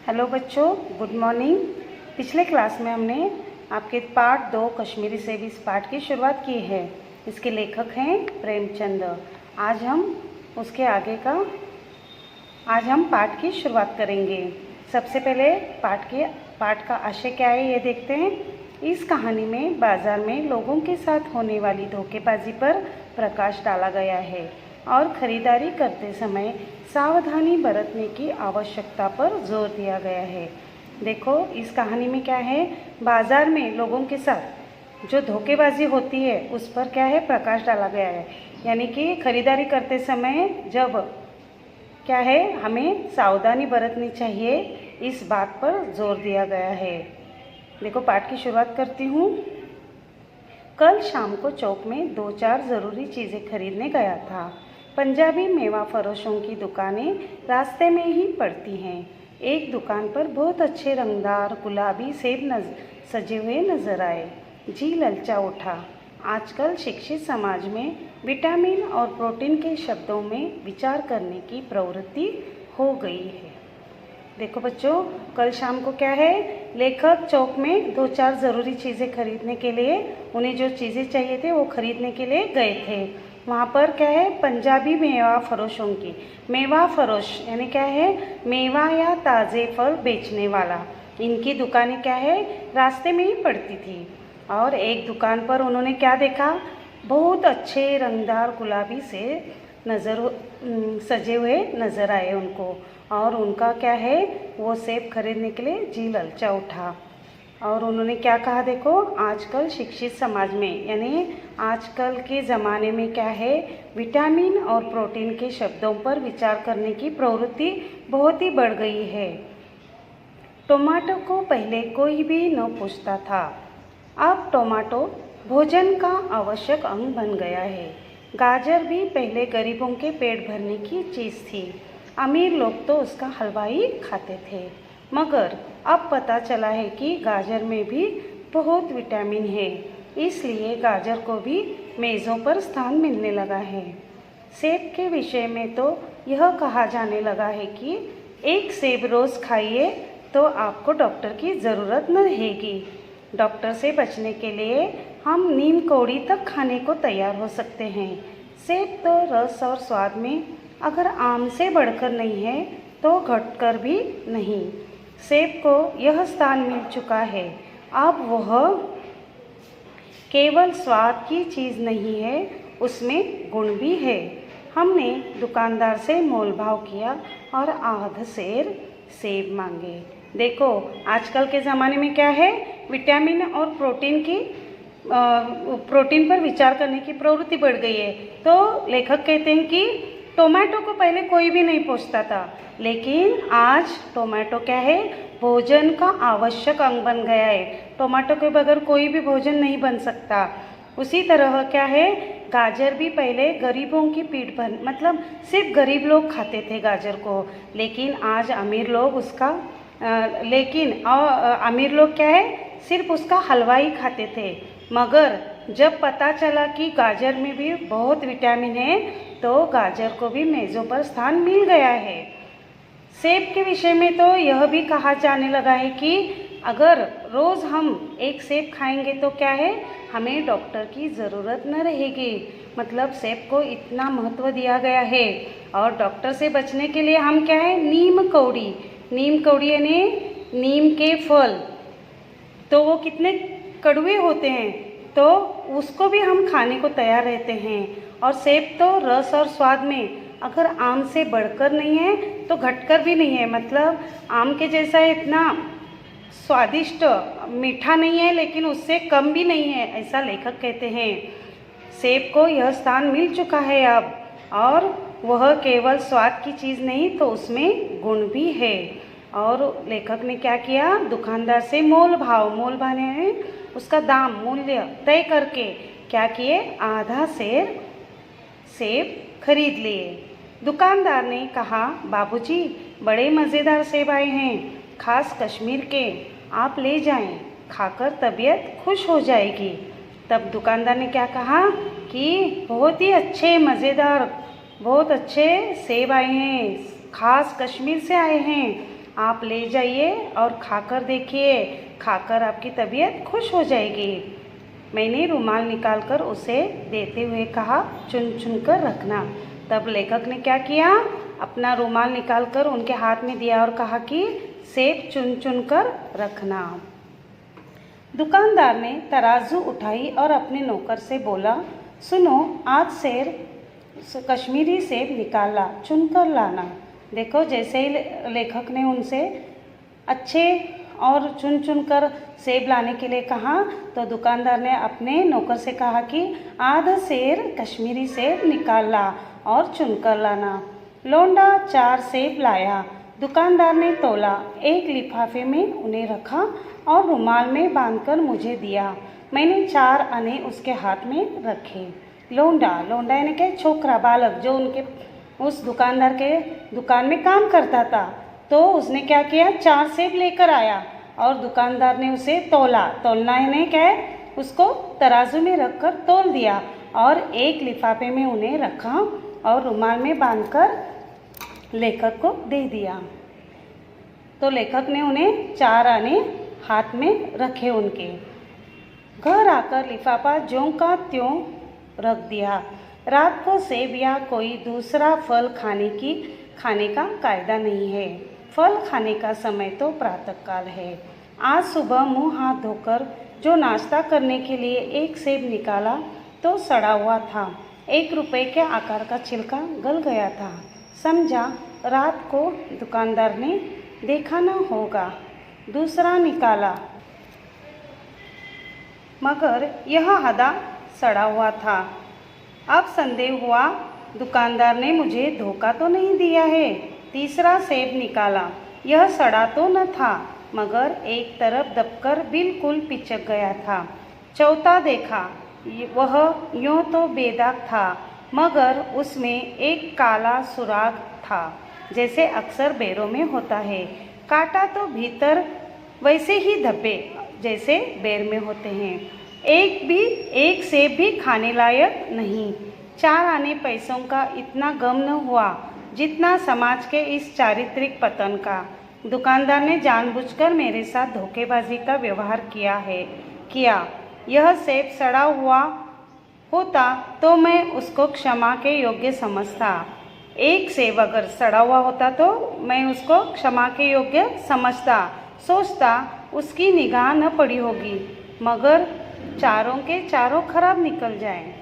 Hello बच्चों, good morning. पिछले class में हमने आपके पार्ट 2 कश्मीरी सेब इस पाठ की शुरुआत की है। इसके लेखक हैं प्रेमचंद। आज हम पाठ की शुरुआत करेंगे। सबसे पहले पाठ का आशय क्या है ये देखते हैं। इस कहानी में बाजार में लोगों के साथ होने वाली धोखेबाजी पर प्रकाश डाला गया है और खरीदारी करते समय सावधानी बरतने की आवश्यकता पर जोर दिया गया है। देखो इस कहानी में क्या है, बाजार में लोगों के साथ जो धोखेबाजी होती है उस पर क्या है प्रकाश डाला गया है। यानी कि खरीदारी करते समय जब क्या है हमें सावधानी बरतनी चाहिए, इस बात पर जोर दिया गया है। देखो पाठ की शुरुआत करती हूँ। कल शाम को चौक में 2-4 ज़रूरी चीज़ें खरीदने गया था। पंजाबी मेवा फरोशों की दुकानें रास्ते में ही पड़ती हैं। एक दुकान पर बहुत अच्छे रंगदार गुलाबी सेब सजे हुए नजर आए। जी ललचा उठा। आजकल शिक्षित समाज में विटामिन और प्रोटीन के शब्दों में विचार करने की प्रवृत्ति हो गई है। देखो बच्चों, कल शाम को क्या है, लेखक चौक में 2-4 ज़रूरी चीज़ें खरीदने के लिए, उन्हें जो चीज़ें चाहिए थे वो खरीदने के लिए गए थे। वहाँ पर क्या है, पंजाबी मेवा फरोशों की, मेवा फरोश यानी क्या है, मेवा या ताज़े फल बेचने वाला, इनकी दुकानें क्या है रास्ते में ही पड़ती थी। और एक दुकान पर उन्होंने क्या देखा, बहुत अच्छे रंगदार गुलाबी से सजे हुए नज़र आए उनको, और उनका क्या है वो सेब खरीदने के लिए जी ललचा उठा। और उन्होंने क्या कहा, देखो आजकल शिक्षित समाज में यानी आजकल के ज़माने में क्या है, विटामिन और प्रोटीन के शब्दों पर विचार करने की प्रवृत्ति बहुत ही बढ़ गई है। टोमेटो को पहले कोई भी न पूछता था, अब टोमेटो भोजन का आवश्यक अंग बन गया है। गाजर भी पहले गरीबों के पेट भरने की चीज़ थी, अमीर लोग तो उसका हलवा ही खाते थे। मगर अब पता चला है कि गाजर में भी बहुत विटामिन है, इसलिए गाजर को भी मेज़ों पर स्थान मिलने लगा है। सेब के विषय में तो यह कहा जाने लगा है कि एक सेब रोज़ खाइए तो आपको डॉक्टर की ज़रूरत न रहेगी। डॉक्टर से बचने के लिए हम नीम कौड़ी तक खाने को तैयार हो सकते हैं। सेब तो रस और स्वाद में अगर आम से बढ़कर नहीं है तो घटकर भी नहीं। सेब को यह स्थान मिल चुका है, अब वह केवल स्वाद की चीज़ नहीं है, उसमें गुण भी है। हमने दुकानदार से मोल भाव किया और आध सेर सेब मांगे। देखो आजकल के ज़माने में क्या है, विटामिन और प्रोटीन पर विचार करने की प्रवृत्ति बढ़ गई है। तो लेखक कहते हैं कि टोमेटो को पहले कोई भी नहीं पूछता था, लेकिन आज टोमेटो क्या है, भोजन का आवश्यक अंग बन गया है। टोमेटो के बगैर कोई भी भोजन नहीं बन सकता। उसी तरह क्या है, गाजर भी पहले गरीबों की पीठ भर मतलब सिर्फ गरीब लोग खाते थे गाजर को, लेकिन आज अमीर लोग अमीर लोग क्या है सिर्फ उसका हलवा ही खाते थे। मगर जब पता चला कि गाजर में भी बहुत विटामिन है तो गाजर को भी मेज़ों पर स्थान मिल गया है। सेब के विषय में तो यह भी कहा जाने लगा है कि अगर रोज़ हम एक सेब खाएंगे तो क्या है, हमें डॉक्टर की ज़रूरत न रहेगी। मतलब सेब को इतना महत्व दिया गया है। और डॉक्टर से बचने के लिए हम क्या है, नीम कौड़ी यानी नीम के फल, तो वो कितने कड़वे होते हैं, तो उसको भी हम खाने को तैयार रहते हैं। और सेब तो रस और स्वाद में अगर आम से बढ़कर नहीं है तो घटकर भी नहीं है। मतलब आम के जैसा इतना स्वादिष्ट मीठा नहीं है, लेकिन उससे कम भी नहीं है, ऐसा लेखक कहते हैं। सेब को यह स्थान मिल चुका है अब, और वह केवल स्वाद की चीज़ नहीं तो उसमें गुण भी है। और लेखक ने क्या किया, दुकानदार से मोल भाव ने उसका दाम मूल्य तय करके क्या किए, आधा सेर सेब खरीद लिए। दुकानदार ने कहा, बाबूजी बड़े मज़ेदार सेब आए हैं, खास कश्मीर के, आप ले जाएं, खाकर तबीयत खुश हो जाएगी। तब दुकानदार ने क्या कहा कि बहुत ही अच्छे मज़ेदार बहुत अच्छे सेब आए हैं, खास कश्मीर से आए हैं, आप ले जाइए और खाकर देखिए, खाकर आपकी तबीयत खुश हो जाएगी। मैंने रुमाल निकालकर उसे देते हुए कहा, चुन चुन कर रखना। तब लेखक ने क्या किया, अपना रुमाल निकालकर उनके हाथ में दिया और कहा कि सेब चुन चुन कर रखना। दुकानदार ने तराजू उठाई और अपने नौकर से बोला, सुनो, आज कश्मीरी सेब निकाला, चुन कर लाना। देखो, जैसे ही लेखक ने उनसे अच्छे और चुन चुन कर सेब लाने के लिए कहा, तो दुकानदार ने अपने नौकर से कहा कि आधा सेर कश्मीरी सेब निकाल ला और चुन कर लाना। लौंडा 4 सेब लाया। दुकानदार ने तोला, एक लिफाफे में उन्हें रखा और रुमाल में बांधकर मुझे दिया। मैंने 4 आने उसके हाथ में रखे। लौंडा यानी कि छोकरा, बालक, जो उनके उस दुकानदार के दुकान में काम करता था, तो उसने क्या किया, 4 सेब लेकर आया और दुकानदार ने उसे तोलना यानी क्या है, उसको तराजू में रखकर तोल दिया और एक लिफाफे में उन्हें रखा और रुमाल में बांधकर लेखक को दे दिया। तो लेखक ने उन्हें 4 आने हाथ में रखे उनके। घर आकर लिफाफा ज्यों का त्यों रख दिया। रात को सेब या कोई दूसरा फल खाने का कायदा नहीं है। फल खाने का समय तो प्रातःकाल है। आज सुबह मुंह हाथ धोकर जो नाश्ता करने के लिए एक सेब निकाला तो सड़ा हुआ था। 1 रुपये के आकार का छिलका गल गया था। समझा रात को दुकानदार ने देखा न होगा। दूसरा निकाला मगर यह आधा सड़ा हुआ था। अब संदेह हुआ, दुकानदार ने मुझे धोखा तो नहीं दिया है। तीसरा सेब निकाला, यह सड़ा तो न था मगर एक तरफ दबकर बिल्कुल पिचक गया था। चौथा देखा, वह यूँ तो बेदाग था मगर उसमें एक काला सुराग था, जैसे अक्सर बेरों में होता है। काटा तो भीतर वैसे ही धब्बे जैसे बेर में होते हैं। एक सेब भी खाने लायक नहीं। 4 आने पैसों का इतना गम न हुआ जितना समाज के इस चारित्रिक पतन का। दुकानदार ने जानबूझकर मेरे साथ धोखेबाजी का व्यवहार किया। यह सेब सड़ा हुआ होता तो मैं उसको क्षमा के योग्य समझता। एक सेब अगर सड़ा हुआ होता तो मैं उसको क्षमा के योग्य समझता। सोचता उसकी निगाह न पड़ी होगी मगर चारों के चारों खराब निकल जाएं।